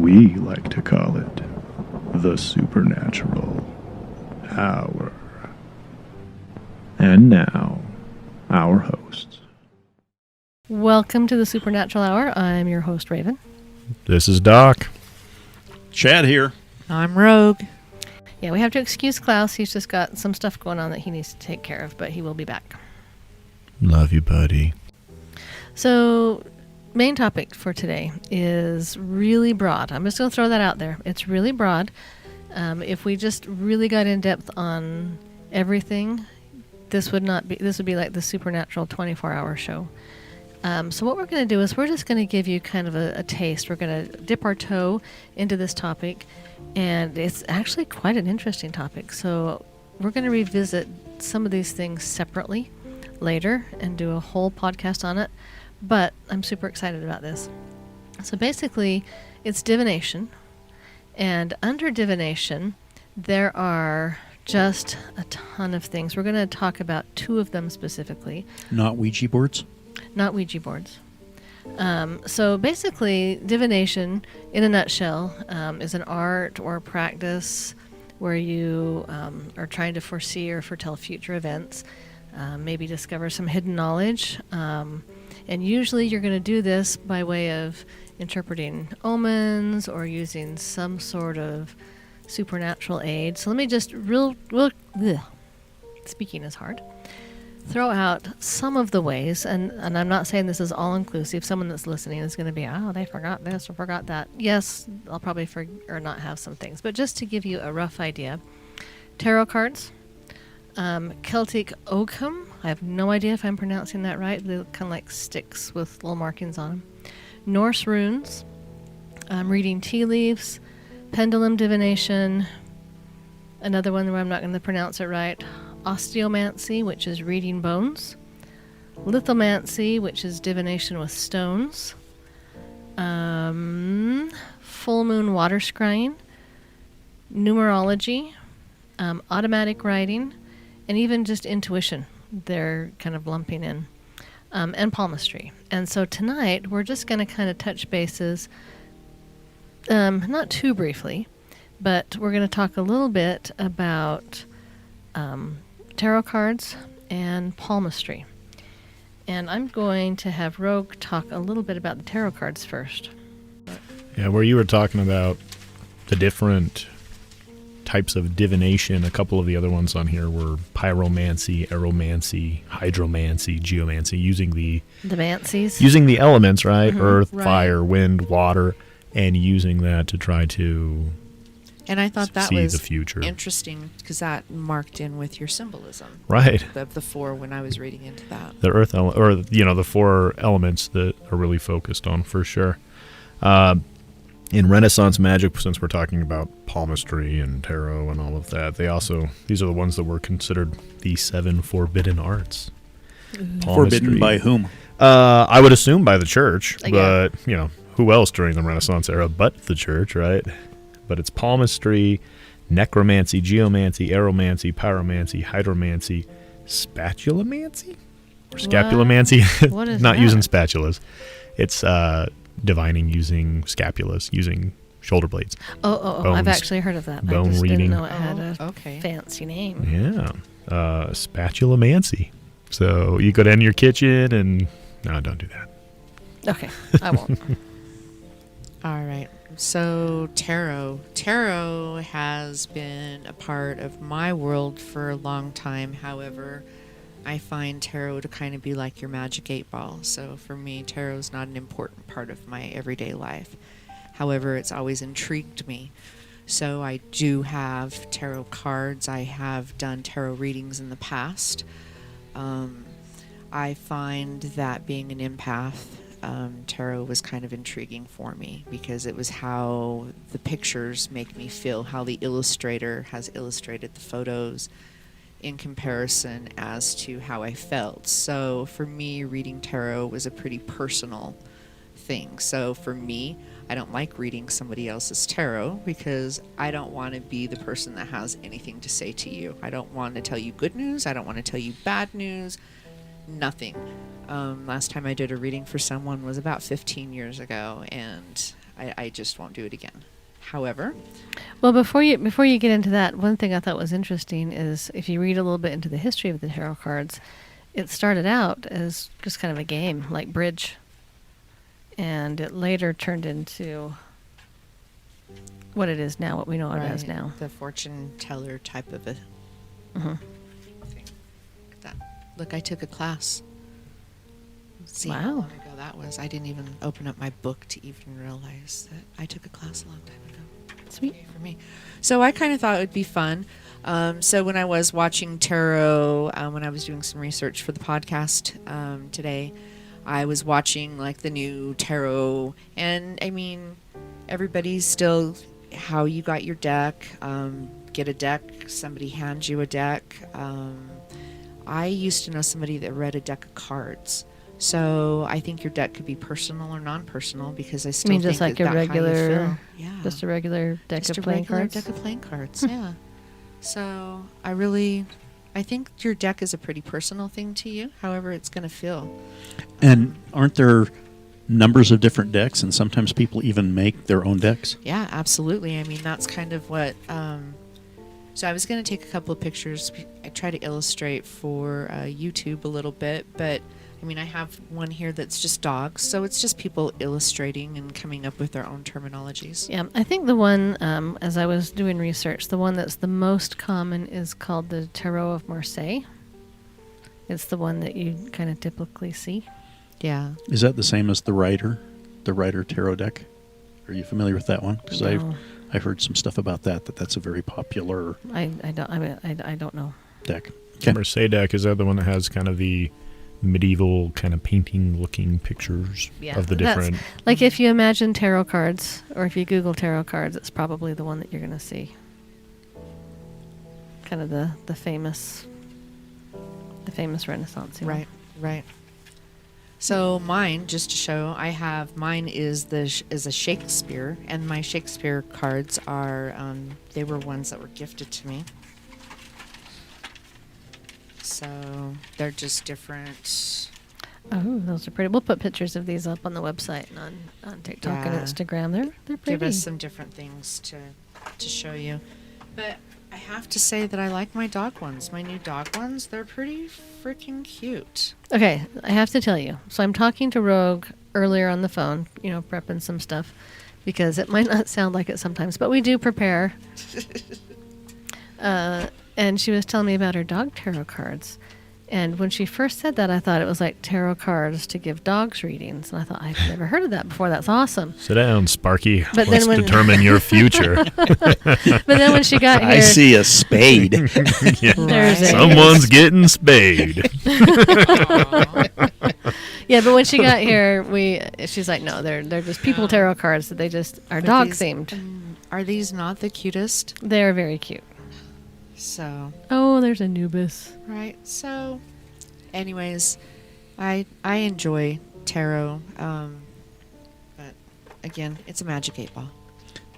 We like to call it the Supernatural Hour. And now, our hosts. Welcome to the Supernatural Hour. I'm your host, Raven. This is Doc. Chad here. I'm Rogue. Yeah, we have to excuse Klaus. He's just got some stuff going on that he needs to take care of, but he will be back. Love you, buddy. So, main topic for today is really broad. I'm just going to throw that out there. It's really broad. If we just really got in depth on everything, this would be like the Supernatural 24-hour show. So what we're going to do is we're just going to give you kind of a taste. We're going to dip our toe into this topic, and it's actually quite an interesting topic. So we're going to revisit some of these things separately later and do a whole podcast on it, but I'm super excited about this. So basically, it's divination, and under divination, there are just a ton of things. We're going to talk about two of them specifically. Not Ouija boards? Not Ouija boards. So basically, divination, in a nutshell, is an art or practice where you are trying to foresee or foretell future events, maybe discover some hidden knowledge. And usually you're going to do this by way of interpreting omens or using some sort of supernatural aid. So let me just speaking is hard. Throw out some of the ways, and I'm not saying this is all-inclusive. Someone that's listening is going to be, oh, they forgot this or forgot that. Yes, I'll probably or not have some things, but just to give you a rough idea. Tarot cards, Celtic oakum. I have no idea if I'm pronouncing that right. They look kind of like sticks with little markings on them. Norse runes, reading tea leaves, pendulum divination, another one where I'm not going to pronounce it right. Osteomancy, which is reading bones. Lithomancy, which is divination with stones. Full moon water scrying. Numerology. Automatic writing. And even just intuition. They're kind of lumping in. And palmistry. And so tonight, we're just going to kind of touch bases, not too briefly, but we're going to talk a little bit about tarot cards and palmistry. And I'm going to have Rogue talk a little bit about the tarot cards first. Yeah, where you were talking about the different types of divination, a couple of the other ones on here were pyromancy, aeromancy, hydromancy, geomancy, using the mancies. Using the elements, right? Mm-hmm, Earth, right. fire, wind, water, and using that to try to And I thought that see was the future. interesting because that marked in with your symbolism. Right. Of the four when I was reading into that. The earth, the four elements that are really focused on, for sure. In Renaissance magic, since we're talking about palmistry and tarot and all of that, these are the ones that were considered the 7 forbidden arts. Forbidden by whom? I would assume by the church, Yeah. but who else during the Renaissance era but the church, right? But it's palmistry, necromancy, geomancy, aeromancy, pyromancy, hydromancy, spatulamancy? Or scapulomancy? What is Not that? using spatulas. It's divining using scapulas, using shoulder blades. Oh, Bones, I've actually heard of that. I bone just reading. didn't know it had a Okay. fancy name. Yeah. Spatulamancy. So you go down to your kitchen and... No, don't do that. Okay, I won't. All right. So tarot. Tarot has been a part of my world for a long time. However, I find tarot to kind of be like your magic 8-ball. So for me, tarot is not an important part of my everyday life. However, it's always intrigued me. So I do have tarot cards. I have done tarot readings in the past. I find that being an empath, tarot was kind of intriguing for me because it was how the pictures make me feel, how the illustrator has illustrated the photos in comparison as to how I felt. So for me, reading tarot was a pretty personal thing. So for me, I don't like reading somebody else's tarot because I don't want to be the person that has anything to say to you. I don't want to tell you good news. I don't want to tell you bad news. Nothing. Last time I did a reading for someone was about 15 years ago, and I just won't do it again. However, Well, before you get into that, one thing I thought was interesting is if you read a little bit into the history of the tarot cards, it started out as just kind of a game, like bridge. And it later turned into what it is now, what we know it as now. the fortune teller type of a Hmm. thing. Look at that. Look, I took a class. See how Wow. long ago that was. I didn't even open up my book to even realize that I took a class a long time ago. Sweet. Okay for me. So I kind of thought it would be fun. So when I was watching tarot, when I was doing some research for the podcast today, I was watching like the new tarot, and I mean, everybody's still how you got your deck. Get a deck. Somebody hands you a deck. I used to know somebody that read a deck of cards. So I think your deck could be personal or non-personal because I still mean think just like that your how you regular- feel. Yeah, Just a regular deck just of a playing regular cards. deck of playing cards. Yeah. So I think your deck is a pretty personal thing to you. However, it's going to feel. And aren't there numbers of different decks, and sometimes people even make their own decks? Yeah, absolutely. I mean, that's kind of what. So I was going to take a couple of pictures. I try to illustrate for YouTube a little bit, but I mean, I have one here that's just dogs. So it's just people illustrating and coming up with their own terminologies. Yeah, I think the one, as I was doing research, the one that's the most common is called the Tarot of Marseille. It's the one that you kind of typically see. Yeah. Is that the same as the Rider Tarot deck? Are you familiar with that one? Because No. I've heard some stuff about that's a very popular I don't know. deck. Okay. Marseille deck, is that the one that has kind of the medieval kind of painting looking pictures of the that's- different? Like if you imagine tarot cards, or if you Google tarot cards, it's probably the one that you're going to see. Kind of the famous Renaissance. Right. Right. So mine, just to show, mine is is a Shakespeare, and my Shakespeare cards are they were ones that were gifted to me. So they're just different. Oh, those are pretty. We'll put pictures of these up on the website and on TikTok and Yeah. Instagram. They're pretty. Give us some different things to show you. But I have to say that I like my dog ones. My new dog ones, they're pretty freaking cute. Okay, I have to tell you. So I'm talking to Rogue earlier on the phone, prepping some stuff because it might not sound like it sometimes, but we do prepare. And she was telling me about her dog tarot cards. And when she first said that, I thought it was like tarot cards to give dogs readings. And I thought, I've never heard of that before. That's awesome. Sit down, Sparky. But Let's then when- determine your future. But then when she got here, I see a spade. Yeah. There's a- Someone's getting spayed. yeah, but when she got here, she's like, no, they're just people tarot cards that they just are dog themed. Are these not the cutest? They're very cute. So, Oh, there's Anubis. right. So, anyways, I enjoy tarot. But again, it's a magic 8-ball.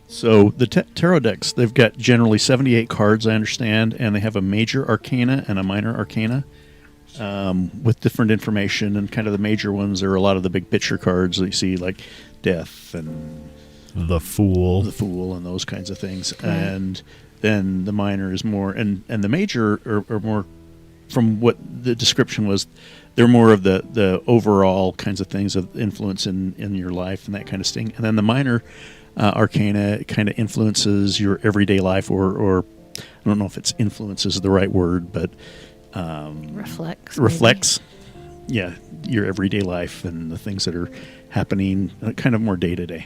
So the tarot decks, they've got generally 78 cards, I understand, and they have a major arcana and a minor arcana with different information. And kind of the major ones are a lot of the big picture cards that you see, like death and The Fool. the Fool and those kinds of things. Right. And then the minor is more, and the major are more, from what the description was, they're more of the overall kinds of things of influence in your life and that kind of thing. And then the minor arcana kind of influences your everyday life, or I don't know if it's influence is the right word, but Reflects. reflects, yeah, your everyday life and the things that are happening kind of more day to day.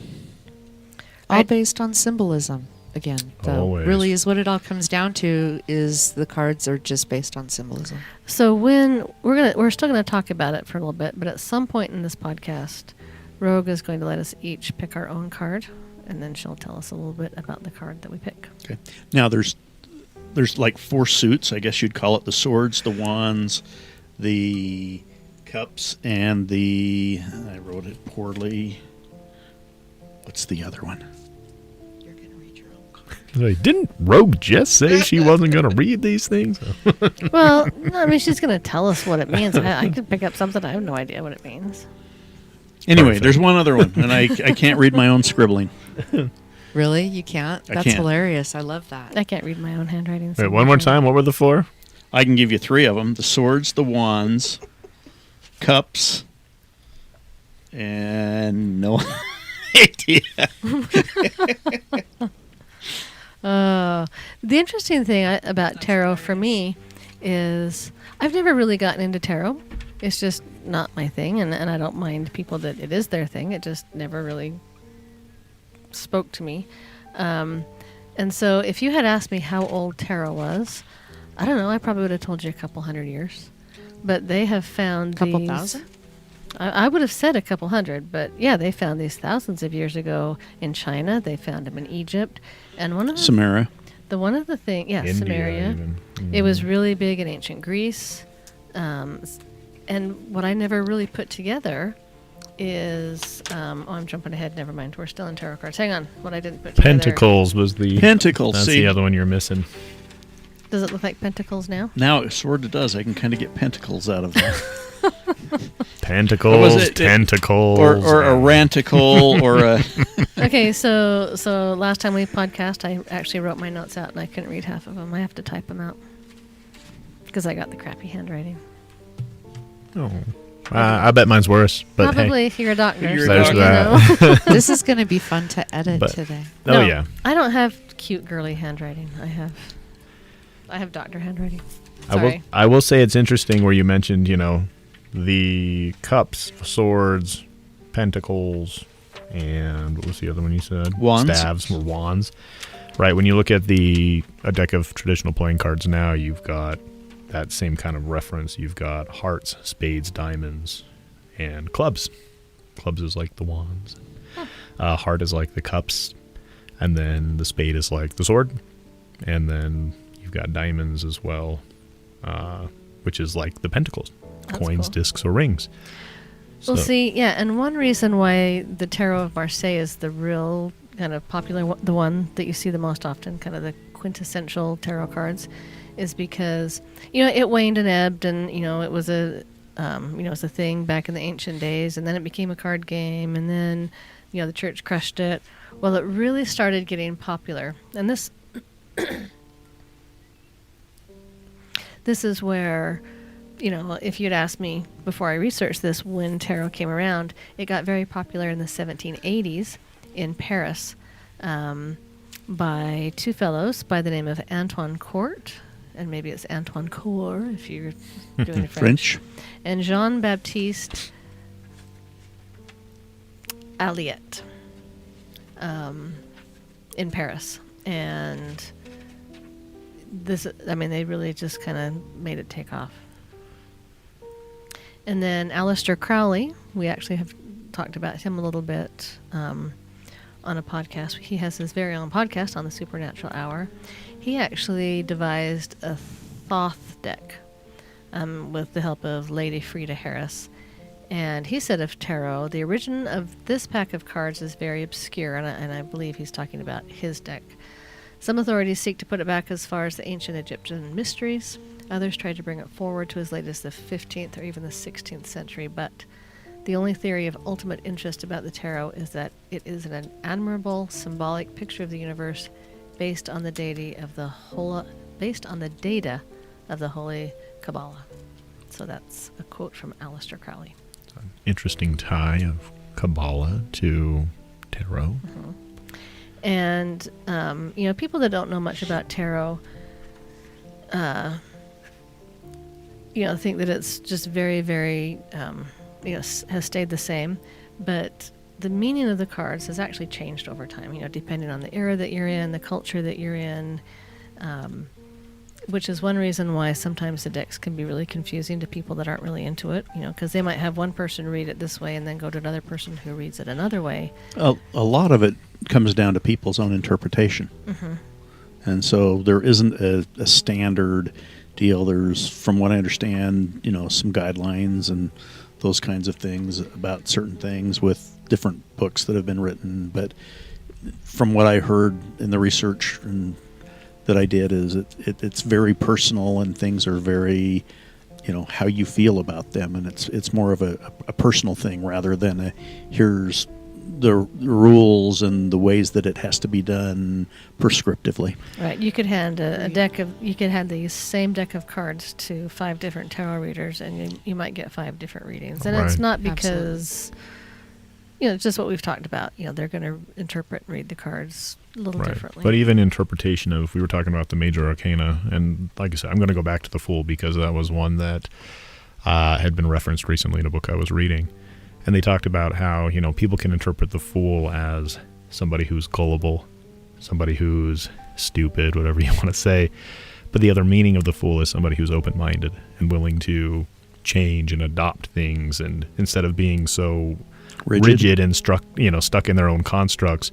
All based on symbolism. Again, though, Always. really is what it all comes down to. Is the cards are just based on symbolism. So when we're still gonna talk about it for a little bit, but at some point in this podcast, Rogue is going to let us each pick our own card, and then she'll tell us a little bit about the card that we pick. Okay. Now there's like 4 suits, I guess you'd call it: the swords, the wands, the cups, and I wrote it poorly. What's the other one? You're gonna read your own card. Like, didn't Rogue just say she wasn't going to read these things? Well, no, I mean she's gonna tell us what it means. I could pick up something. I have no idea what it means. Anyway, Perfect. there's one other one, and I can't read my own scribbling. Really? You can't? I That's can't. hilarious. I love that. I can't read my own handwriting. Wait, one more time. What were the four? I can give you three of them: the swords, the wands, cups, and no idea. The interesting thing about tarot for me is I've never really gotten into tarot. It's just not my thing, and I don't mind people that it is their thing. It just never really spoke to me. And so if you had asked me how old tarot was, I don't know, I probably would have told you a couple hundred years. But they have found Couple these... thousand? I would have said a couple hundred, but yeah, they found these thousands of years ago in China. They found them in Egypt. And one of the... Samara. One of the things, yeah, India, Samaria. even. It was really big in ancient Greece. And what I never really put together is, I'm jumping ahead. Never mind. We're still in tarot cards. Hang on. What I didn't put together. Pentacles was the Pentacles. That's See, the other one you're missing. Does it look like pentacles now? now sort of does. I can kind of get pentacles out of that, Pentacles, Or was it- tentacles, or a ranticle, or a. Okay, so last time we podcast, I actually wrote my notes out and I couldn't read half of them. I have to type them out because I got the crappy handwriting. Oh. I bet mine's worse. But Probably hey, you're a doctor. You're a so, there's you that. know. This is going to be fun to edit But- today. Oh No, yeah. I don't have cute girly handwriting. I have doctor handwriting. I will. Sorry. I will say it's interesting where you mentioned, the cups, swords, pentacles, and what was the other one you said? Wands. Staves or wands. Right. When you look at a deck of traditional playing cards now, you've got that same kind of reference. You've got hearts, spades, diamonds, and clubs. Clubs is like the wands. Heart is like the cups, and then the spade is like the sword, and then you've got diamonds as well, which is like the pentacles, That's coins, cool. discs, or rings. Well, So- see, yeah, and one reason why the Tarot of Marseille is the real kind of popular, the one that you see the most often, kind of the quintessential tarot cards, is because it waned and ebbed, and it was a it was a thing back in the ancient days, and then it became a card game, and then the church crushed it. Well, it really started getting popular, and this is where. If you'd asked me before I researched this when tarot came around, it got very popular in the 1780s in Paris by two fellows by the name of Antoine Court, and maybe it's Antoine Cour if you're doing it French, and Jean-Baptiste Alliot in Paris. And they really just kind of made it take off. And then Aleister Crowley, we actually have talked about him a little bit on a podcast. He has his very own podcast on the Supernatural Hour. He actually devised a Thoth deck with the help of Lady Frida Harris. And he said of tarot, the origin of this pack of cards is very obscure, and I believe he's talking about his deck. Some authorities seek to put it back as far as the ancient Egyptian mysteries. Others try to bring it forward to as late as the 15th or even the 16th century, but the only theory of ultimate interest about the tarot is that it is an admirable symbolic picture of the universe based on the data of the Holy Kabbalah. So that's a quote from Aleister Crowley. Interesting tie of Kabbalah to tarot. Mm-hmm. And people that don't know much about tarot think that it's just very, very, has stayed the same. But the meaning of the cards has actually changed over time, depending on the era that you're in, the culture that you're in, which is one reason why sometimes the decks can be really confusing to people that aren't really into it, because they might have one person read it this way and then go to another person who reads it another way. A lot of it comes down to people's own interpretation. Mm-hmm. And so there isn't a standard deal. There's, from what I understand, some guidelines and those kinds of things about certain things with different books that have been written. But from what I heard in the research that I did is it's very personal, and things are very how you feel about them, and it's more of a personal thing rather than here's the rules and the ways that it has to be done prescriptively. Right. You could hand you could hand the same deck of cards to 5 different tarot readers, and you might get 5 different readings. And it's Right. not because, it's just what we've talked about. They're going to interpret and read the cards a little differently. But even interpretation of, we were talking about the major arcana, and like I said, I'm going to go back to the Fool because that was one that had been referenced recently in a book I was reading. And they talked about how, people can interpret the Fool as somebody who's gullible, somebody who's stupid, whatever you want to say. But the other meaning of the Fool is somebody who's open-minded and willing to change and adopt things, and instead of being so rigid and stuck in their own constructs,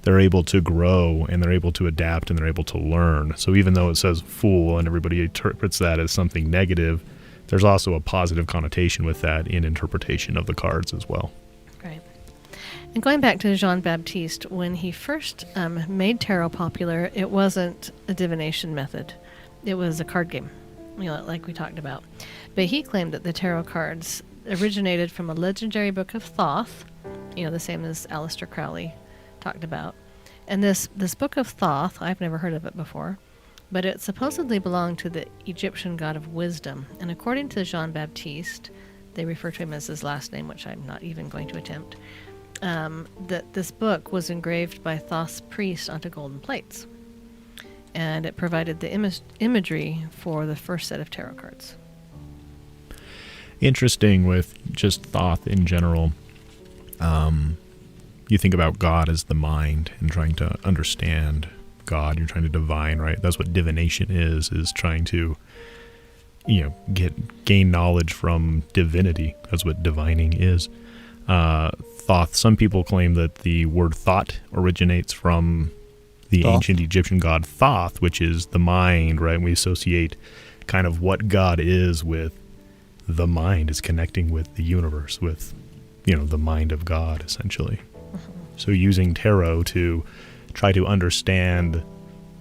they're able to grow and they're able to adapt and they're able to learn. So even though it says fool and everybody interprets that as something negative, there's also a positive connotation with that in interpretation of the cards as well. Right. And going back to Jean-Baptiste, when he first made tarot popular, it wasn't a divination method. It was a card game, like we talked about. But he claimed that the tarot cards originated from a legendary book of Thoth, the same as Aleister Crowley talked about. And this book of Thoth, I've never heard of it before, but it supposedly belonged to the Egyptian god of wisdom. And according to Jean-Baptiste, they refer to him as his last name, which I'm not even going to attempt, that this book was engraved by Thoth's priest onto golden plates. And it provided the imagery for the first set of tarot cards. Interesting with just Thoth in general. You think about God as the mind and trying to understand God. You're trying to divine, right? That's what divination is trying to, gain knowledge from divinity. That's what divining is. Thoth, some people claim that the word thought originates from the ancient Egyptian god Thoth, which is the mind, right? And we associate kind of what God is with the mind, is connecting with the universe, with, the mind of God, essentially. So using tarot to try to understand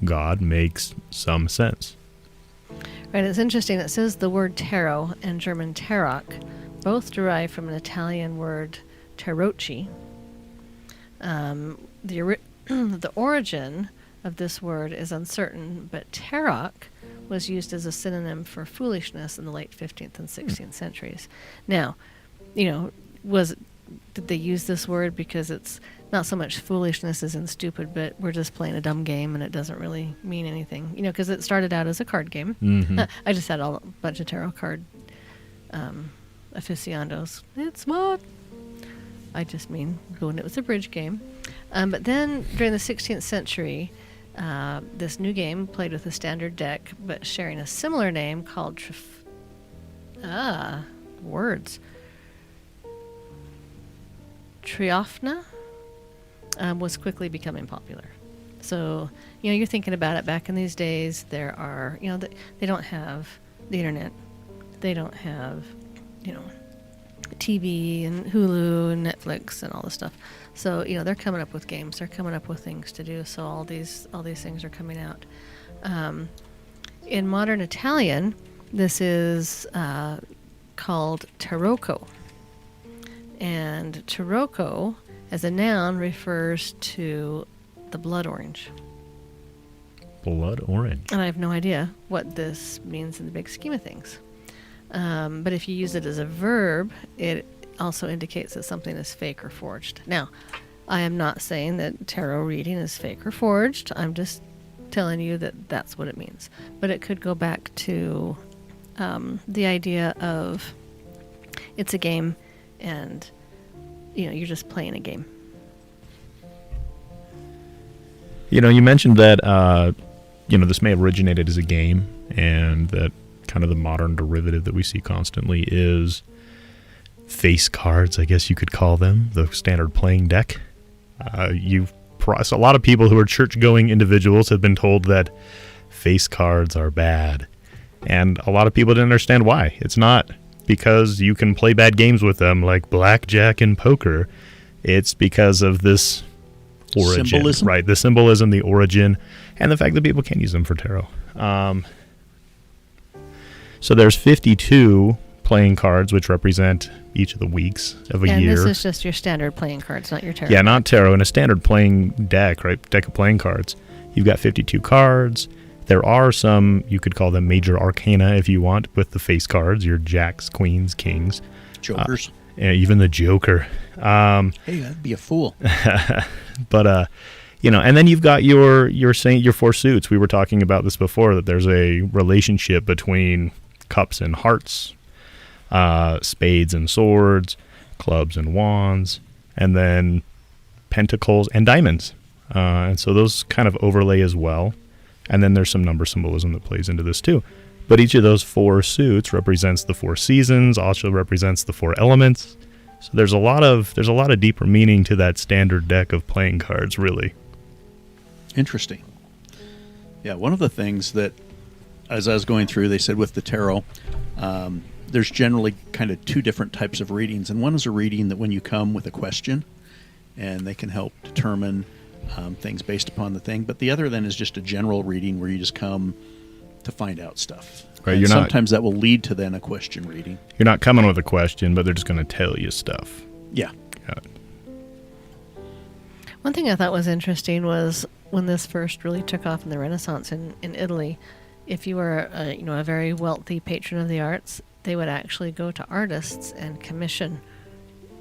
God makes some sense. Right, it's interesting. It says the word tarot and German Tarot both derive from an Italian word tarocchi. The origin of this word is uncertain, but tarot was used as a synonym for foolishness in the late 15th and 16th centuries. Now, did they use this word because it's not so much foolishness as in stupid, but we're just playing a dumb game and it doesn't really mean anything, because it started out as a card game. Mm-hmm. I just had a bunch of tarot card aficionados. It's what? I just mean when it was a bridge game. But then during the 16th century, this new game played with a standard deck, but sharing a similar name called Triofna was quickly becoming popular. So, you're thinking about it back in these days, there are, they don't have the internet. They don't have, TV and Hulu and Netflix and all this stuff. So, they're coming up with games. They're coming up with things to do. So all these things are coming out. In modern Italian, this is called tarocco. And tarocco, as a noun, refers to the blood orange. Blood orange. And I have no idea what this means in the big scheme of things. But if you use it as a verb, it also indicates that something is fake or forged. Now, I am not saying that tarot reading is fake or forged. I'm just telling you that that's what it means. But it could go back to the idea of it's a game and, you're just playing a game. You mentioned that, this may have originated as a game, and that kind of the modern derivative that we see constantly is face cards, I guess you could call them, the standard playing deck. A lot of people who are church-going individuals have been told that face cards are bad. And a lot of people didn't understand why. It's not because you can play bad games with them like blackjack and poker. It's because of this origin. Symbolism? Right, the symbolism, the origin, and the fact that people can use them for tarot. So there's 52 playing cards, which represent each of the weeks of a And year. this is just your standard playing cards, not your tarot. Yeah, not tarot. In a standard playing deck, right? Deck of playing cards, you've got 52 cards. There are some, you could call them major arcana if you want, with the face cards, your jacks, queens, kings. Jokers. Even the Joker. Hey, that'd be a fool. But, and then you've got your four suits. We were talking about this before, that there's a relationship between cups and hearts, spades and swords, clubs and wands, and then pentacles and diamonds. And so those kind of overlay as well. And then there's some number symbolism that plays into this too. But each of those four suits represents the four seasons, also represents the four elements. So there's a lot of deeper meaning to that standard deck of playing cards, really. Interesting. Yeah, one of the things that, as I was going through, they said with the tarot, there's generally kind of two different types of readings. And one is a reading that when you come with a question, and they can help determine things based upon the thing. But the other then is just a general reading where you just come to find out stuff. Right, And sometimes that will lead to then a question reading. You're not coming with a question, but they're just going to tell you stuff. Yeah. Got it. One thing I thought was interesting was when this first really took off in the Renaissance in Italy, if you were a very wealthy patron of the arts, they would actually go to artists and commission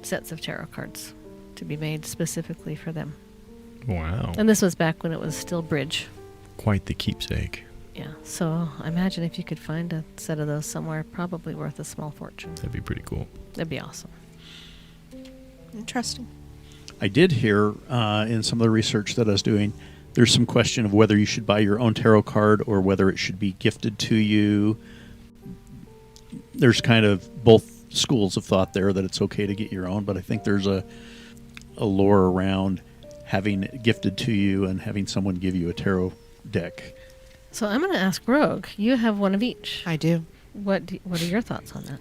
sets of tarot cards to be made specifically for them. Wow. And this was back when it was still bridge. Quite the keepsake. Yeah, so I imagine if you could find a set of those somewhere, probably worth a small fortune. That'd be pretty cool. That'd be awesome. Interesting. I did hear in some of the research that I was doing, there's some question of whether you should buy your own tarot card or whether it should be gifted to you. There's kind of both schools of thought there that it's okay to get your own, but I think there's a lore around having it gifted to you and having someone give you a tarot deck. So I'm going to ask Rogue. You have one of each. I do. What are your thoughts on that?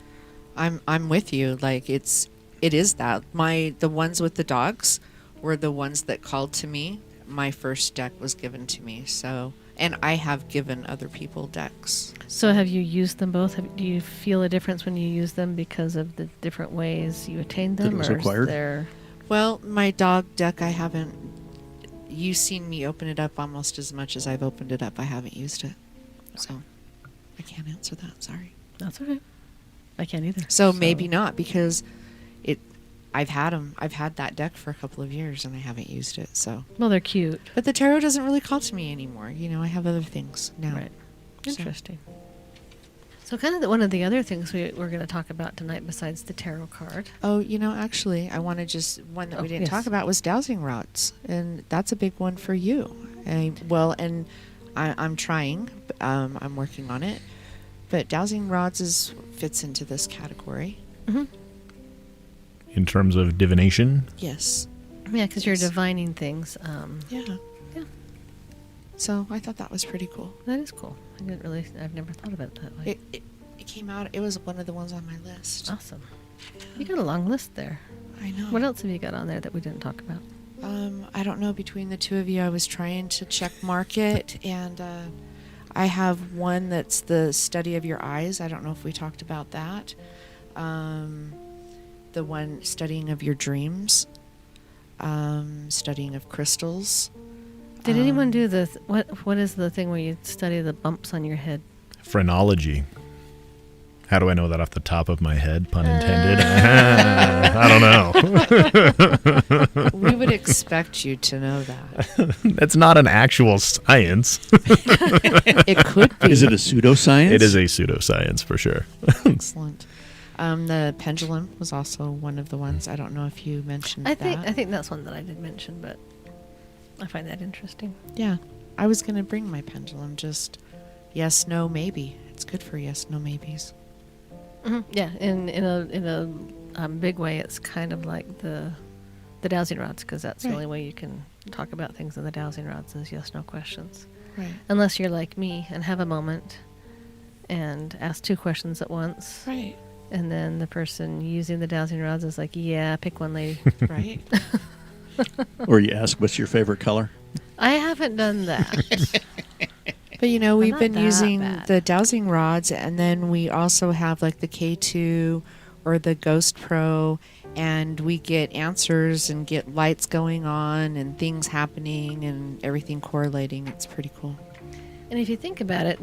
I'm with you. Like it is that. The ones with the dogs were the ones that called to me. My first deck was given to me. So, and I have given other people decks. So have you used them both? Do you feel a difference when you use them because of the different ways you attain them? That it was or acquired? Is there... Well, my dog deck, I haven't. You've seen me open it up almost as much as I've opened it up. I haven't used it, so I can't answer that. Sorry. That's okay. I can't either. So maybe not, because I've had them. I've had that deck for a couple of years and I haven't used it. So. Well, they're cute. But the tarot doesn't really call to me anymore. I have other things now. Right. So- Interesting. So kind of one of the other things we're going to talk about tonight besides the tarot card. Oh, actually, I want to just one that we didn't yes. talk about was dowsing rods, and that's a big one for you. I'm trying. I'm working on it, but dowsing rods fits into this category. Mm-hmm. In terms of divination, Yes. Yeah, because you're Yes. divining things. Yeah. Yeah. So I thought that was pretty cool. That is cool. I've never thought about it that way. It came out. It was one of the ones on my list. Awesome. You got a long list there. I know. What else have you got on there that we didn't talk about? I don't know. Between the two of you, I was trying to check market, and I have one that's the study of your eyes. I don't know if we talked about that. The one studying of your dreams, studying of crystals. Did anyone do the what is the thing where you study the bumps on your head? phrenology. How do I know that off the top of my head? Pun intended. I don't know. We would expect you to know that. That's not an actual science. It could be. Is it a pseudoscience? It is a pseudoscience for sure. Excellent. The pendulum was also one of the ones. I don't know if you mentioned I that. think that's one that I did mention, but I find that interesting. Yeah. I was going to bring my pendulum, just yes, no, maybe. It's good for yes, no, maybes. Mm-hmm. Yeah, in a big way, it's kind of like the dowsing rods, because that's the Right. only way you can talk about things in the dowsing rods is yes, no questions. Right. Unless you're like me and have a moment and ask two questions at once. Right. And then the person using the dowsing rods is like, yeah, pick one, lady. Right. Or you ask, what's your favorite color? I haven't done that. But you know, They're we've not been that using bad. the dowsing rods, and then we also have like the K2 or the Ghost Pro, and we get answers and get lights going on and things happening and everything correlating. It's pretty cool. And if you think about it,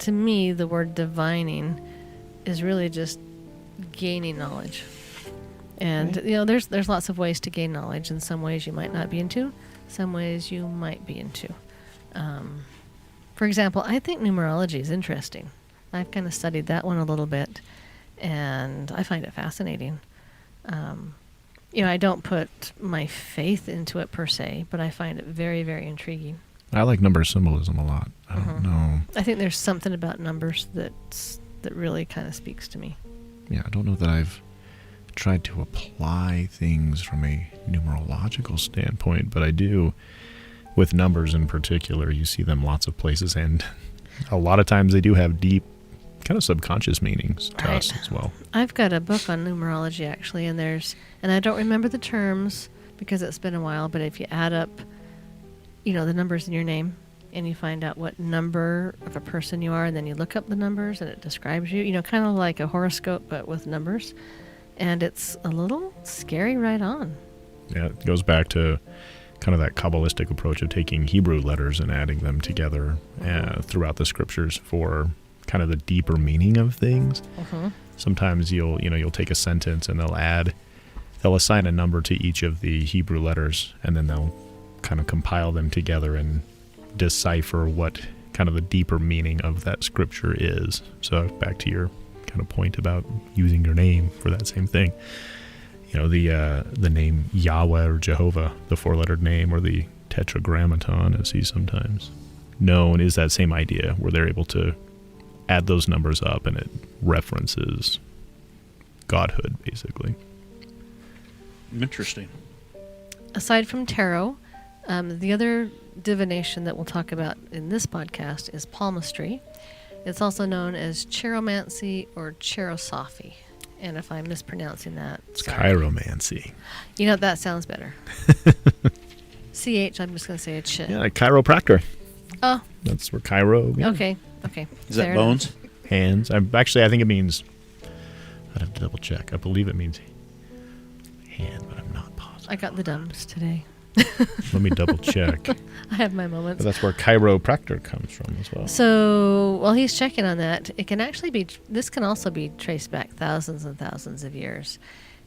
to me, the word divining is really just gaining knowledge. And Right. you know, there's lots of ways to gain knowledge. In some ways you might not be into, some ways you might be into. For example, I think numerology is interesting. I've kind of studied that one a little bit, and I find it fascinating. You know, I don't put my faith into it per se, but I find it very, very intriguing. I like number symbolism a lot. I don't know. I think there's something about numbers that really kind of speaks to me. Yeah, I don't know that I've tried to apply things from a numerological standpoint, but I do with numbers in particular. You see them lots of places, and a lot of times they do have deep kind of subconscious meanings to Right. us as well. I've got a book on numerology actually, and I don't remember the terms because it's been a while, but if you add up, you know, the numbers in your name and you find out what number of a person you are, and then you look up the numbers and it describes you, you know, kind of like a horoscope but with numbers. And it's a little scary right on. Yeah, it goes back to kind of that Kabbalistic approach of taking Hebrew letters and adding them together throughout the scriptures for kind of the deeper meaning of things. Sometimes you'll take a sentence and they'll assign a number to each of the Hebrew letters, and then they'll kind of compile them together and decipher what kind of the deeper meaning of that scripture is. So back to your kind of point about using your name for that same thing. You know, the name Yahweh or Jehovah, the four-lettered name, or the tetragrammaton, as he's sometimes known, is that same idea where they're able to add those numbers up and it references godhood, basically. Interesting. Aside from tarot, the other divination that we'll talk about in this podcast is palmistry. It's also known as chiromancy or chirosophy. And if I'm mispronouncing that, It's sorry. chiromancy. You know, that sounds better. CH, I'm just going to say a ch. Yeah, like chiropractor. Oh, That's where chiro. Yeah. okay. Is that Fair bones? Hands. I think it means. I'd have to double check. I believe it means hand, but I'm not positive. I got the dumbs today. Let me double check. I have my But moments. that's where chiropractor comes from as well. So while he's checking on that, it can actually be, this can also be traced back thousands and thousands of years.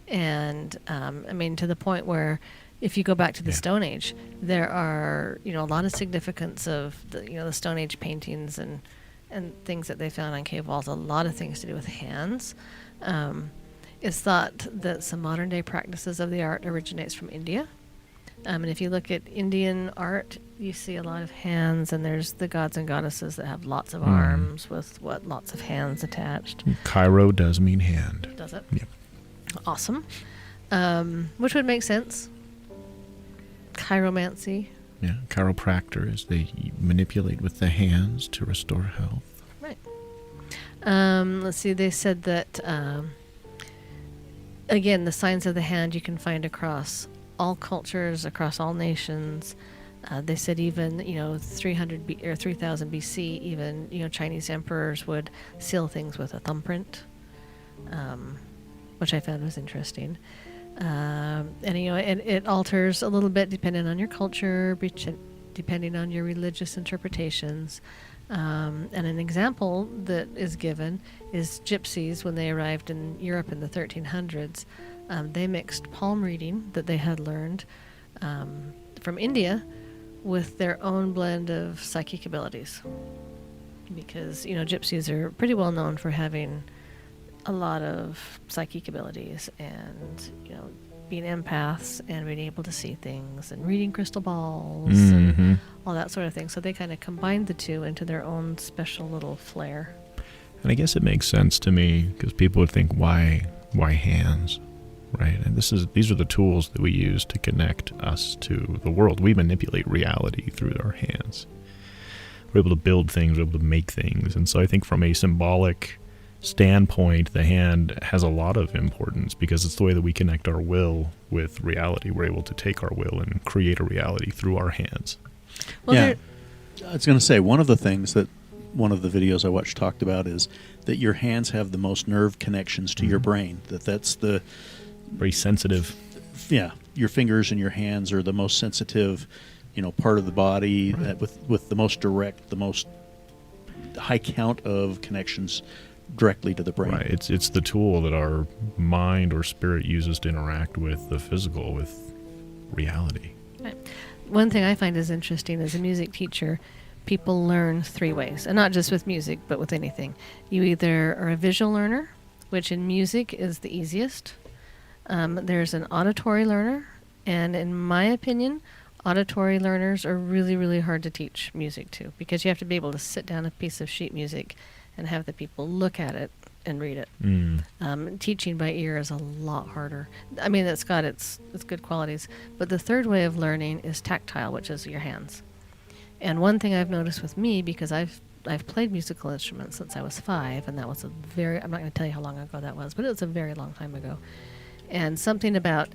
And, I mean, to the point where if you go back to the Yeah. Stone Age, there are, you know, a lot of significance of the, you know, the Stone Age paintings and things that they found on cave walls, a lot of things to do with hands. It's thought that some modern day practices of the art originates from India. And if you look at Indian art, you see a lot of hands, and there's the gods and goddesses that have lots of arms with lots of hands attached. Chiro does mean hand. Does it? Yep. Awesome. Which would make sense. Chiromancy. Yeah, chiropractor is they manipulate with the hands to restore health. Right. Let's see. They said that, again, the signs of the hand you can find across all cultures, across all nations. They said even, you know, 300 or 3000 BC, even, you know, Chinese emperors would seal things with a thumbprint, which I found was interesting. And, you know, it alters a little bit depending on your culture, depending on your religious interpretations. And an example that is given is gypsies when they arrived in Europe in the 1300s. They mixed palm reading that they had learned from India with their own blend of psychic abilities. Because, you know, gypsies are pretty well known for having a lot of psychic abilities and, you know, being empaths and being able to see things and reading crystal balls and all that sort of thing. So they kind of combined the two into their own special little flair. And I guess it makes sense to me because people would think, why hands, right? And these are the tools that we use to connect us to the world. We manipulate reality through our hands. We're able to build things, we're able to make things. And so I think from a symbolic standpoint, the hand has a lot of importance because it's the way that we connect our will with reality. We're able to take our will and create a reality through our hands. Well, Yeah. I was going to say, one of the things that one of the videos I watched talked about is that your hands have the most nerve connections to your brain. That's the Very sensitive. yeah. Your fingers and your hands are the most sensitive, part of the body that with the most direct, the most high count of connections directly to the brain. Right. It's the tool that our mind or spirit uses to interact with the physical, with reality. Right. One thing I find is interesting as a music teacher, people learn 3 ways, and not just with music, but with anything. You either are a visual learner, which in music is the easiest. There's an auditory learner, and in my opinion, auditory learners are really, really hard to teach music to, because you have to be able to sit down a piece of sheet music and have the people look at it and read it. Teaching by ear is a lot harder. I mean, it's got its good qualities. But the third way of learning is tactile, which is your hands. And one thing I've noticed with me, because I've played musical instruments since I was 5, and that was I'm not going to tell you how long ago that was, but it was a very long time ago. And something about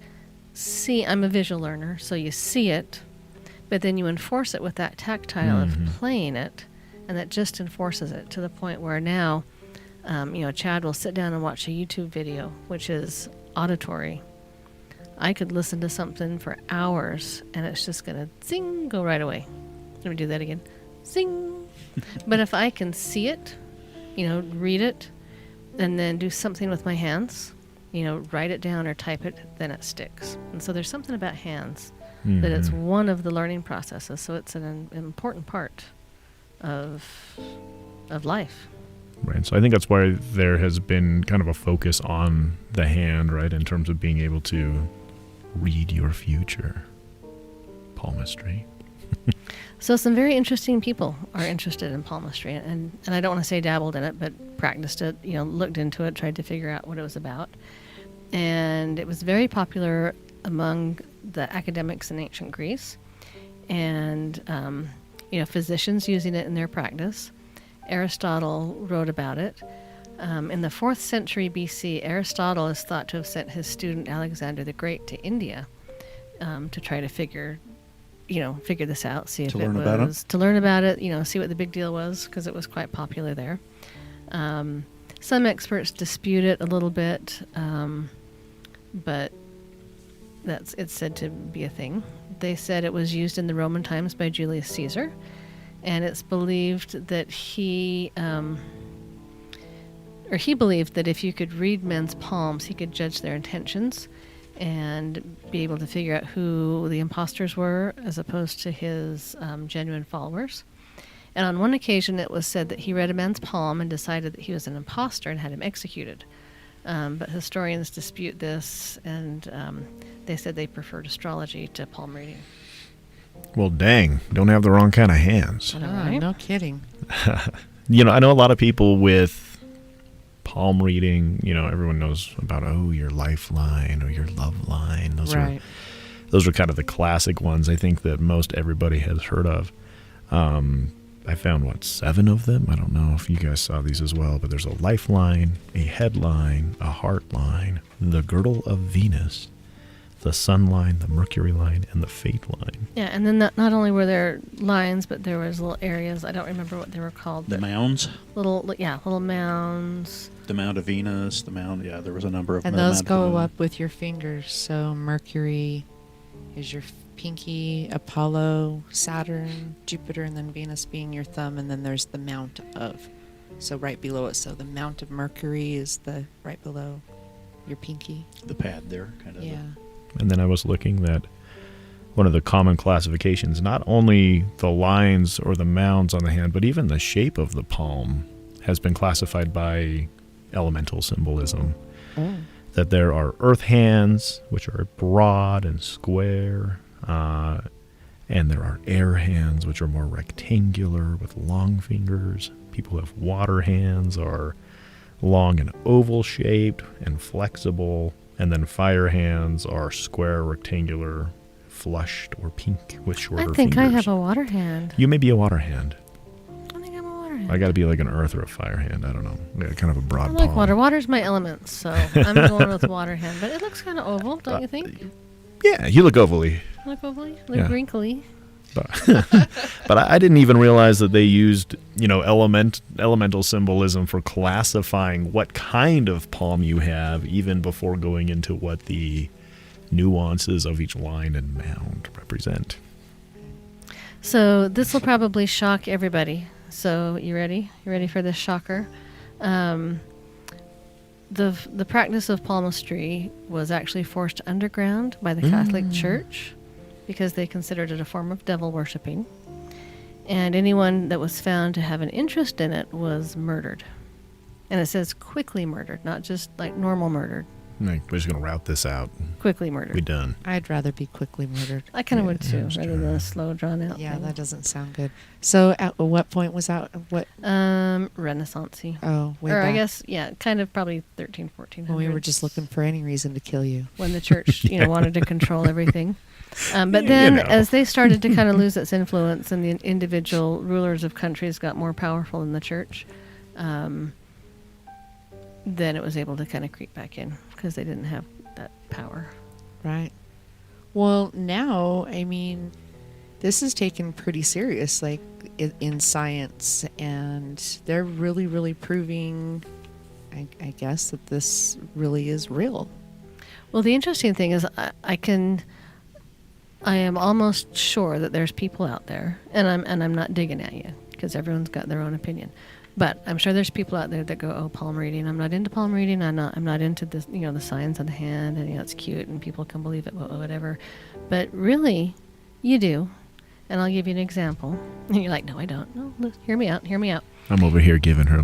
I'm a visual learner, so you see it, but then you enforce it with that tactile of playing it, and that just enforces it to the point where now, Chad will sit down and watch a YouTube video, which is auditory. I could listen to something for hours, and it's just going to zing, go right away. Let me do that again. Zing. But if I can see it, read it, and then do something with my hands, write it down or type it, then it sticks. And so there's something about hands that it's one of the learning processes. So it's an important part of life. Right. So I think that's why there has been kind of a focus on the hand, right, in terms of being able to read your future. Palmistry. So some very interesting people are interested in palmistry, and I don't want to say dabbled in it, but practiced it, looked into it, tried to figure out what it was about. And it was very popular among the academics in ancient Greece, and physicians using it in their practice. Aristotle wrote about it. In the 4th century BC, Aristotle is thought to have sent his student Alexander the Great to India to try to figure this out, see if To it learn was about it? to learn about it, see what the big deal was, because it was quite popular there. Some experts dispute it a little bit, but it's said to be a thing. They said it was used in the Roman times by Julius Caesar, and it's believed that he believed that if you could read men's palms, he could judge their intentions and be able to figure out who the imposters were as opposed to his genuine followers. And on one occasion, it was said that he read a man's palm and decided that he was an imposter and had him executed. But historians dispute this, and they said they preferred astrology to palm reading. Well, dang. Don't have the wrong kind of hands. No kidding. I know a lot of people with palm reading, everyone knows about, your lifeline or your love line. Those are kind of the classic ones I think that most everybody has heard of. I found, 7 of them? I don't know if you guys saw these as well, but there's a lifeline, a headline, a heart line, the girdle of Venus, the sun line, the Mercury line, and the fate line. Yeah, and then not only were there lines, but there was little areas. I don't remember what they were called. The mounds? Little mounds. The Mount of Venus, the Mount, there was a number of them. And those go up with your fingers. So Mercury is your pinky, Apollo, Saturn, Jupiter, and then Venus being your thumb. And then there's the Mount of. So right below it. So the Mount of Mercury is the right below your pinky. The pad there, kind of. Yeah. And then I was looking at one of the common classifications, not only the lines or the mounds on the hand, but even the shape of the palm has been classified by elemental symbolism. That there are earth hands, which are broad and square, and there are air hands, which are more rectangular with long fingers. People who have water hands are long and oval shaped and flexible, and then fire hands are square, rectangular, flushed, or pink with shorter fingers. I think I have a water hand. You may be a water hand. I think I'm a water hand. I got to be like an earth or a fire hand. I don't know. Yeah, kind of a broad I like palm. water. Water's my element, so I'm going with water hand. But it looks kind of oval, don't you think? Yeah, you look ovally. Look ovally? Yeah. Wrinkly? But I didn't even realize that they used, elemental symbolism for classifying what kind of palm you have, even before going into what the nuances of each line and mound represent. So this will probably shock everybody. So you ready? You ready for this shocker? The practice of palmistry was actually forced underground by the Catholic Church because they considered it a form of devil worshipping. And anyone that was found to have an interest in it was murdered. And it says quickly murdered, not just like normal murdered. Like, we're just going to route this out. Quickly murdered. Be done. I'd rather be quickly murdered. I kind of would too, that's rather true. than a slow, drawn out Yeah, thing. that doesn't sound good. So at what point was that? What? Renaissance-y. Oh, way Or back. I guess, yeah, kind of probably 13, 1400s. When we were just looking for any reason to kill you. When the church, wanted to control everything. But then as they started to kind of lose its influence and the individual rulers of countries got more powerful in the church, then it was able to kind of creep back in because they didn't have that power. Right. Well, now, I mean, this is taken pretty serious, like in science, and they're really, really proving, I guess, that this really is real. Well, the interesting thing is I am almost sure that there's people out there, and I'm not digging at you because everyone's got their own opinion. But I'm sure there's people out there that go, oh, palm reading. I'm not into palm reading. I'm not into this, the signs of the hand, and it's cute, and people can believe it, whatever. But really, you do. And I'll give you an example. And you're like, no, I don't. No, hear me out. I'm over here giving her,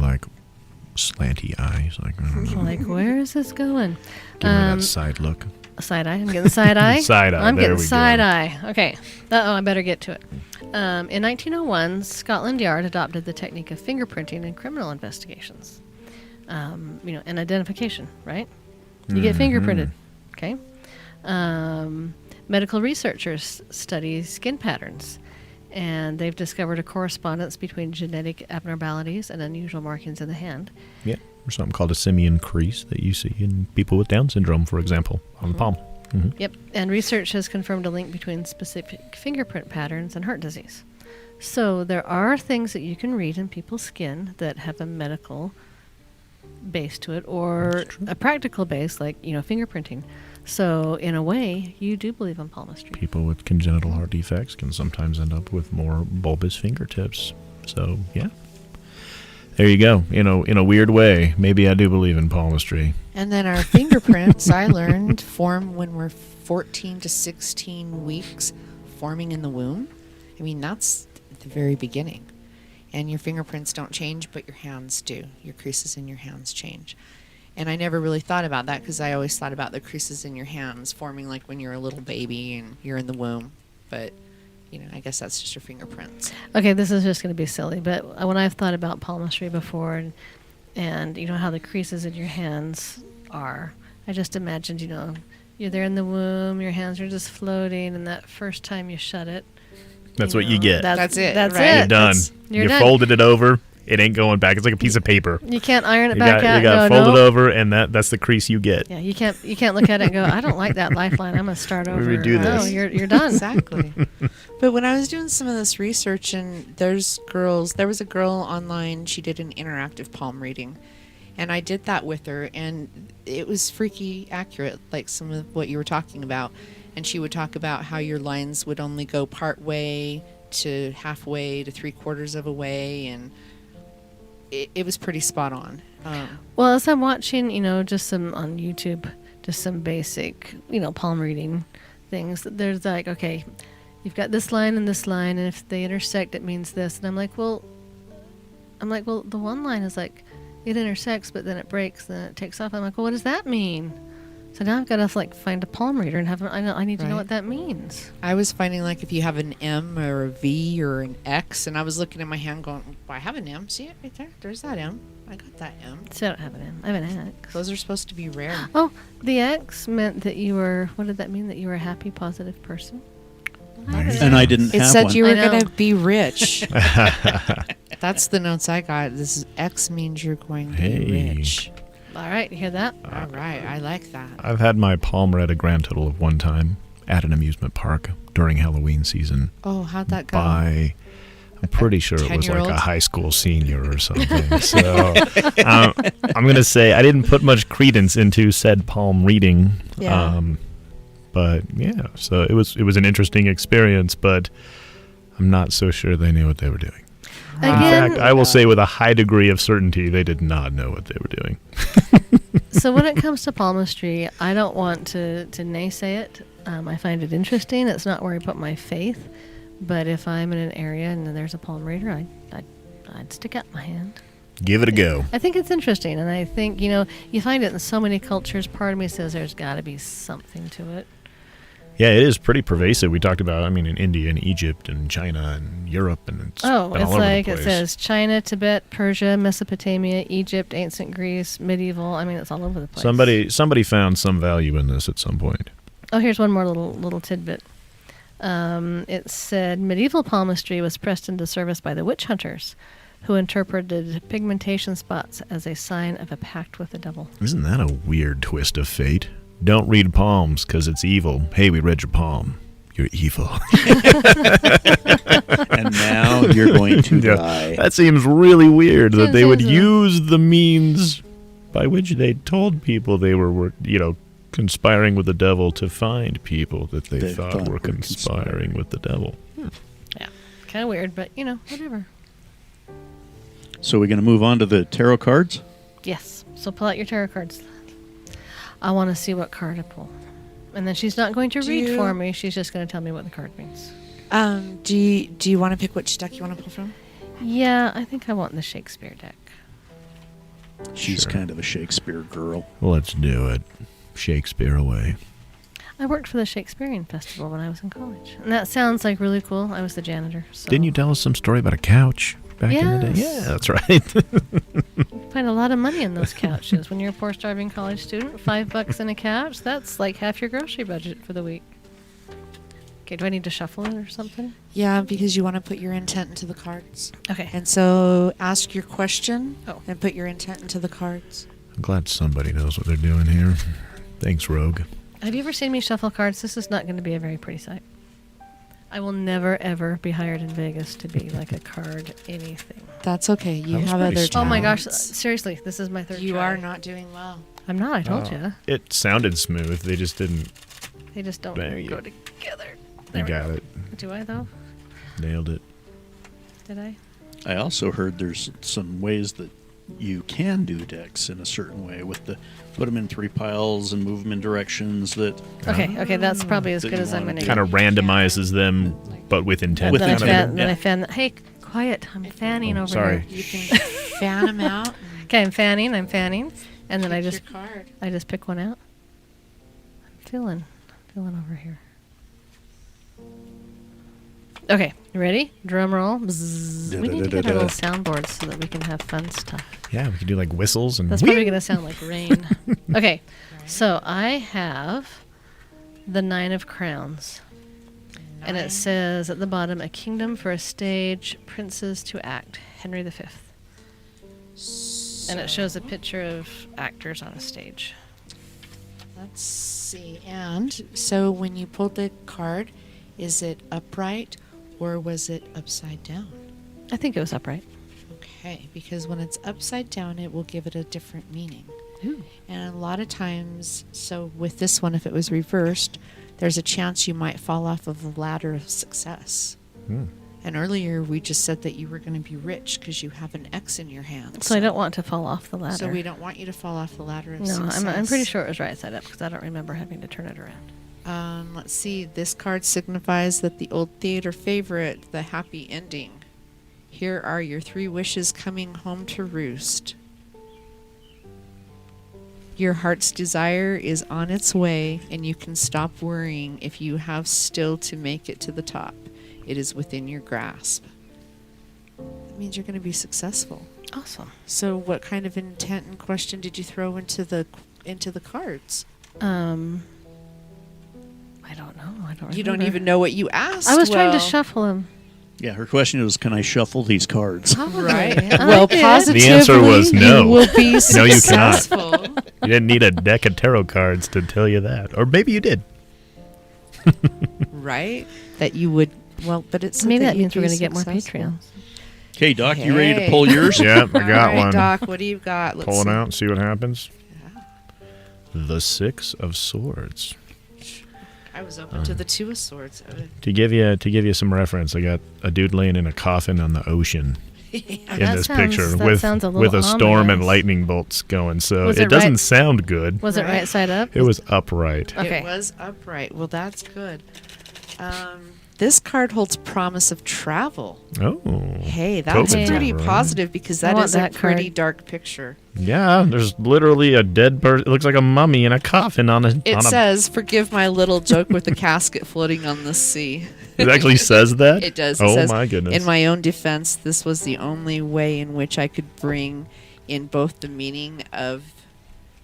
slanty eyes. I don't know. Like, where is this going? Give her that side look. Side eye. I'm getting side eye. Side eye. I'm There getting we go. side eye. Okay. I better get to it. In 1901, Scotland Yard adopted the technique of fingerprinting in criminal investigations. And identification, right? You get fingerprinted. Okay. Medical researchers study skin patterns, and they've discovered a correspondence between genetic abnormalities and unusual markings in the hand. Yeah. Or something called a simian crease that you see in people with Down syndrome, for example, on the palm. Mm-hmm. Yep, and research has confirmed a link between specific fingerprint patterns and heart disease. So there are things that you can read in people's skin that have a medical base to it, or a practical base, like fingerprinting. So in a way, you do believe in palmistry. People with congenital heart defects can sometimes end up with more bulbous fingertips. So yeah, there you go. In a weird way, maybe I do believe in palmistry. And then our fingerprints, I learned, form when we're 14 to 16 weeks, forming in the womb. I mean, that's the very beginning. And your fingerprints don't change, but your hands do. Your creases in your hands change. And I never really thought about that because I always thought about the creases in your hands forming like when you're a little baby and you're in the womb. But, I guess that's just your fingerprints. Okay, this is just going to be silly, but when I've thought about palmistry before and how the creases in your hands are, I just imagined, you're there in the womb, your hands are just floating, and that first time you shut it. That's what you get. That's it, That's right? it. You're done. You're You done. folded it over. It ain't going back. It's like a piece of paper. You can't iron it You back out. got and to go, fold "Nope." it over, and that's the crease you get. Yeah, you can't look at it and go, I don't like that lifeline. I'm gonna start over. redo No, this. you're done. Exactly. But when I was doing some of this research, and there was a girl online, she did an interactive palm reading. And I did that with her, and it was freaky accurate, like some of what you were talking about. And she would talk about how your lines would only go part way to halfway to 3/4 of a way, and it was pretty spot on. Well, as I'm watching, just some on YouTube, just some basic, palm reading things. There's like, okay, you've got this line and this line, and if they intersect, it means this. And I'm like, well, the one line is like, it intersects, but then it breaks, then it takes off. I'm like, well, what does that mean? So now I've got to find a palm reader and I need to know Right. what that means. I was finding if you have an M or a V or an X, and I was looking at my hand going, well, I have an M. See it right there? There's that M. I got that M. So I don't have an M. I have an X. Those are supposed to be rare. Oh, the X meant that you were. What did that mean? That you were a happy, positive person. Nice. And I didn't It have said one. you were I know. going to be rich. That's the notes I got. This is X means you're going to Hey. be rich. All right, you hear that? All right. I like that. I've had my palm read a grand total of one time, at an amusement park during Halloween season Oh, how'd that go? by, I'm pretty sure it was like 10-year-old? a high school senior or something. So I'm going to say I didn't put much credence into said palm reading. Yeah. But yeah, so it was an interesting experience, but I'm not so sure they knew what they were doing. In Again, fact, I will say with a high degree of certainty, they did not know what they were doing. so when it comes to palmistry, I don't want to naysay it. I find it interesting. It's not where I put my faith. But if I'm in an area and there's a palm reader, I'd stick out my hand. Give it a go. I think it's interesting. And I think, you find it in so many cultures. Part of me says there's got to be something to it. Yeah, it is pretty pervasive. We talked about, in India and Egypt and China and Europe, and it's been all over the place. It says China, Tibet, Persia, Mesopotamia, Egypt, ancient Greece, medieval. It's all over the place. Somebody found some value in this at some point. Oh, here's one more little tidbit. It said medieval palmistry was pressed into service by the witch hunters, who interpreted pigmentation spots as a sign of a pact with the devil. Isn't that a weird twist of fate? Don't read palms because it's evil. Hey, we read your palm. You're evil. And now you're going to die. That seems really weird that they would Seems- use the means by which they told people they were conspiring with the devil to find people that they thought were conspiring with the devil. Yeah, kind of weird, but whatever. So we're going to move on to the tarot cards? Yes. So pull out your tarot cards. I want to see what card I pull. And then she's not going to read for me. She's just going to tell me what the card means. Do you want to pick which deck you want to pull from? Yeah, I think I want the Shakespeare deck. She's Sure. kind of a Shakespeare girl. Let's do it. Shakespeare away. I worked for the Shakespearean Festival when I was in college. And that sounds like really cool. I was the janitor. So. Didn't you tell us some story about a couch back in the day? Yes. Yeah, that's right. You find a lot of money in those couches. When you're a poor, starving college student, $5 in a couch, that's like half your grocery budget for the week. Okay, do I need to shuffle it or something? Yeah, because you want to put your intent into the cards. Okay. And so ask your question Oh. and put your intent into the cards. I'm glad somebody knows what they're doing here. Thanks, Rogue. Have you ever seen me shuffle cards? This is not going to be a very pretty sight. I will never, ever be hired in Vegas to be like a card anything. That's okay. You That was have pretty other strong. Oh my gosh, talents. seriously, this is my third You try. are not doing well. I'm not, I told Oh. you. It sounded smooth. They just didn't. They just don't There you go together. You There we got go. it. Do I, though? Nailed it. Did I? I also heard there's some ways that you can do decks in a certain way with the put them in 3 piles and move them in directions that Okay, that's probably as That good you as I'm wanna going to do. Kind of randomizes them, but with intent. With then I intent. fan, then Yeah. I fan. Hey, quiet! I'm fanning Oh, over sorry. here. You can fan them out. Okay, I'm fanning, and then I pick just your card. pick one out. I'm feeling over here. Okay, you ready? Drum roll. Bzzz. We need to get our little soundboards so that we can have fun stuff. Yeah, we could do like whistles and. That's probably going to sound like rain. Okay, so I have the 9 of Crowns. And it says at the bottom, a kingdom for a stage, princes to act, Henry V. And it shows a picture of actors on a stage. Let's see. And so when you pulled the card, is it upright or was it upside down? I think it was upright. Okay, because when it's upside down, it will give it a different meaning. Ooh. And a lot of times, so with this one, if it was reversed, there's a chance you might fall off of the ladder of success. And earlier, we just said that you were going to be rich because you have an X in your hand. So I don't want to fall off the ladder. So we don't want you to fall off the ladder of No, success. I'm pretty sure it was right side up because I don't remember having to turn it around. Let's see. This card signifies that the old theater favorite, the happy ending. Here are your 3 wishes coming home to roost. Your heart's desire is on its way, and you can stop worrying if you have still to make it to the top. It is within your grasp. That means you're going to be successful. Awesome. So, what kind of intent and question did you throw into the cards? I don't know. I don't. You don't remember. even know what you asked. I was trying to Well, shuffle them. yeah, her question was, can I shuffle these cards? Probably. Right. I Well, did. positively, The answer was no. You will be No, you cannot. successful. You didn't need a deck of tarot cards to tell you that. Or maybe you did. Right? That you would. Well, but it's Maybe that means we're going to get more Patreons. Okay, Doc, you ready to pull yours? Yeah, I All got right, one. Doc, what do you got? Let's Pull it see. out and see what happens. Yeah. The Six of Swords. I was open to the Two of Swords. To give you some reference, I got a dude laying in a coffin on the ocean in That this sounds- picture that sounds a with little a storm and ominous. lightning bolts going. So Was it it doesn't right- sound good. Was it Right. right side up? It was upright. Okay. It was upright. Well, that's good. This card holds promise of travel. Oh. Hey, that's COVID pretty travel, right? positive because I that want is a that pretty card. dark picture. Yeah, there's literally a dead person. It looks like a mummy in a coffin on a. It on says, "Forgive my little joke with the casket floating on the sea." It actually says that. It does. It Oh says, my goodness. In my own defense, this was the only way in which I could bring in both the meaning of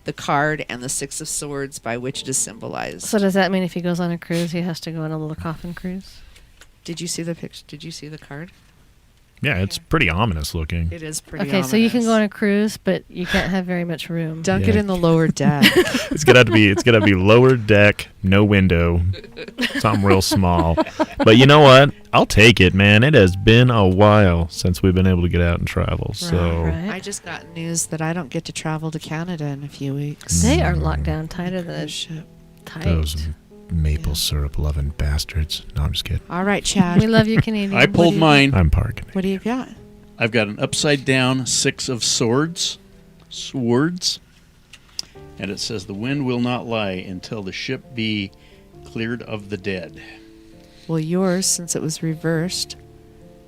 the card and the Six of Swords by which it is symbolized. So does that mean if he goes on a cruise, he has to go on a little coffin cruise? Did you see the picture? Did you see the card? Yeah, it's pretty ominous looking. It is pretty. Okay, so you can go on ominous. a cruise, but you can't have very much room. Dunk Yeah. it in the lower deck. It's gonna be lower deck, no window, something real small. But you know what? I'll take it, man. It has been a while since we've been able to get out and travel. So Right. I just got news that I don't get to travel to Canada in a few weeks. They are locked down tighter than Cruise ship. tight. those maple Yeah. syrup loving bastards. No, I'm just kidding. All right, Chad. We love you, Canadian. I What do pulled you- mine. I'm parking. What do you got? I've got an upside down Six of Swords. Swords. And it says, "The wind will not lie until the ship be cleared of the dead." Well, yours, since it was reversed,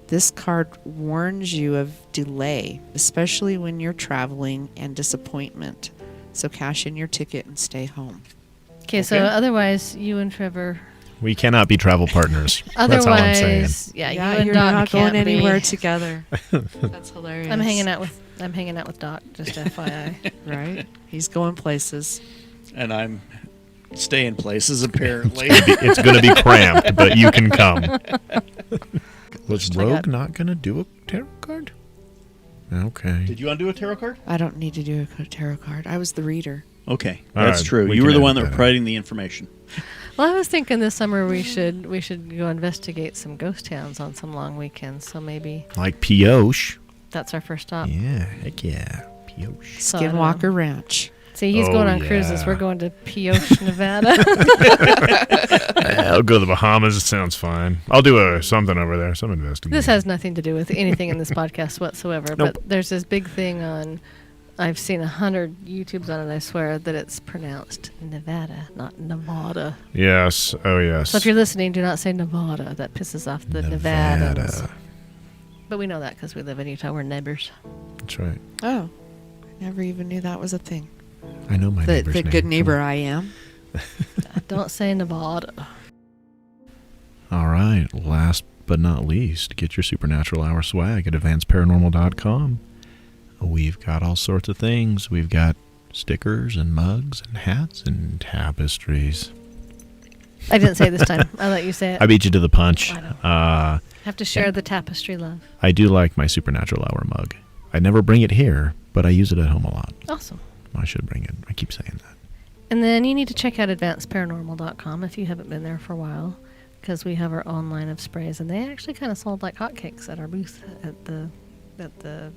this card warns you of delay, especially when you're traveling, and disappointment. So cash in your ticket and stay home. Okay, so Okay. otherwise, you and Trevor. We cannot be travel partners. That's all I'm saying. Otherwise, yeah, you and you're Doc not can't going anywhere be. together. That's hilarious. I'm hanging out with Doc. Just FYI. Right? He's going places. And I'm staying places, apparently. It's going to be cramped, but you can come. Was I got- Rogue not going to do a tarot card? Okay. Did you want to do a tarot card? I don't need to do a tarot card. I was the reader. Okay, All that's right, true. we You can were the edit one that that were out. providing the information. Well, I was thinking this summer we should go investigate some ghost towns on some long weekends. So maybe Like Pioche. that's our first stop. Yeah, heck yeah. Pioche. So I don't know. Skinwalker Ranch. See, he's Oh, going on cruises. yeah. We're going to Pioche, Nevada. I'll go to the Bahamas. It sounds fine. I'll do something over there. Some investigation. This has nothing to do with anything in this podcast whatsoever. Nope. But there's this big thing on. I've seen 100 YouTubes on it. I swear that it's pronounced Nevada, not Nevada. Yes. Oh, yes. So if you're listening, do not say Nevada. That pisses off the Nevadans. Nevada. But we know that because we live in Utah. We're neighbors. That's right. Oh, I never even knew that was a thing. I know my The neighbor's name. good neighbor I am. Don't say Nevada. All right. Last but not least, get your Supernatural Hour swag at advancedparanormal.com. We've got all sorts of things. We've got stickers and mugs and hats and tapestries. I didn't say it this time. I let you say it. I beat you to the punch. I know. Have to share the tapestry love. I do like my Supernatural Hour mug. I never bring it here, but I use it at home a lot. Awesome. I should bring it. I keep saying that. And then you need to check out advancedparanormal.com if you haven't been there for a while, because we have our own line of sprays, and they actually kind of sold like hotcakes at our booth at the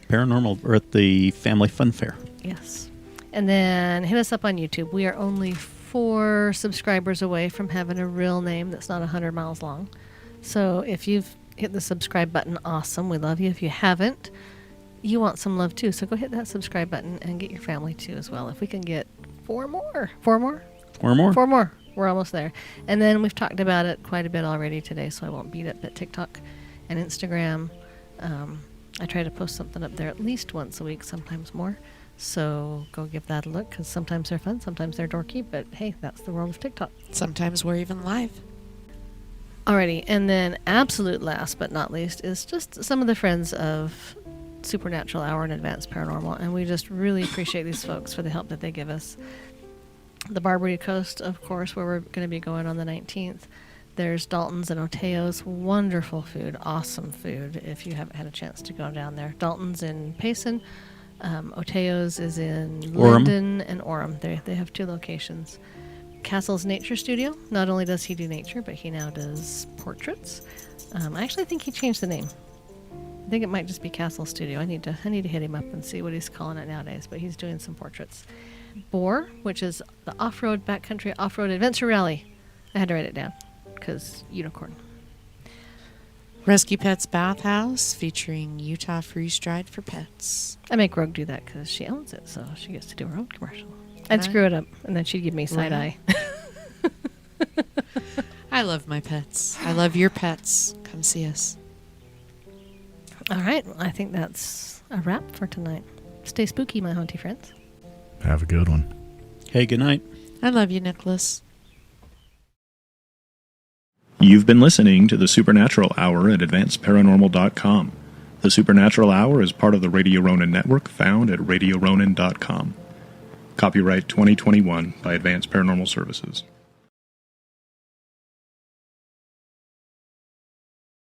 Paranormal, or at the Family Fun Fair. yes. And then hit us up on YouTube. We are only 4 subscribers away from having a real name that's not 100 miles long. So if you've hit the subscribe button, awesome. We love you. If you haven't, you want some love too. So go hit that subscribe button and get your family too as well. If we can get 4 more. 4 more? Or more? 4 more. We're almost there. And then we've talked about it quite a bit already today, so I won't beat it. But TikTok and Instagram, I try to post something up there at least once a week, sometimes more. So go give that a look, because sometimes they're fun, sometimes they're dorky, but hey, that's the world of TikTok. Sometimes we're even live. Alrighty, and then absolute last but not least is just some of the friends of Supernatural Hour and Advanced Paranormal, and we just really appreciate these folks for the help that they give us. The Barbary Coast, of course, where we're going to be going on the 19th. There's Dalton's and Oteo's. Wonderful food, awesome food if you haven't had a chance to go down there. Dalton's in Payson. Oteo's is in Orem. Linden and Orem. They have 2 locations. Castle's Nature Studio. Not only does he do nature, but he now does portraits. I actually think he changed the name. I think it might just be Castle Studio. I need to hit him up and see what he's calling it nowadays, but he's doing some portraits. Boar, which is the off-road backcountry off-road adventure rally. I had to write it down because unicorn. Rescue Pets Bathhouse featuring Utah freeze-dried for pets. I make Rogue do that because she owns it, so she gets to do her own commercial. I'd screw it up, and then she'd give me side eye. I love my pets. I love your pets. Come see us. All right, well, I think that's a wrap for tonight. Stay spooky, my haunty friends. Have a good one. Hey, good night. I love you, Nicholas. You've been listening to the Supernatural Hour at AdvancedParanormal.com. The Supernatural Hour is part of the Radio Ronin network found at RadioRonin.com. Copyright 2021 by Advanced Paranormal Services.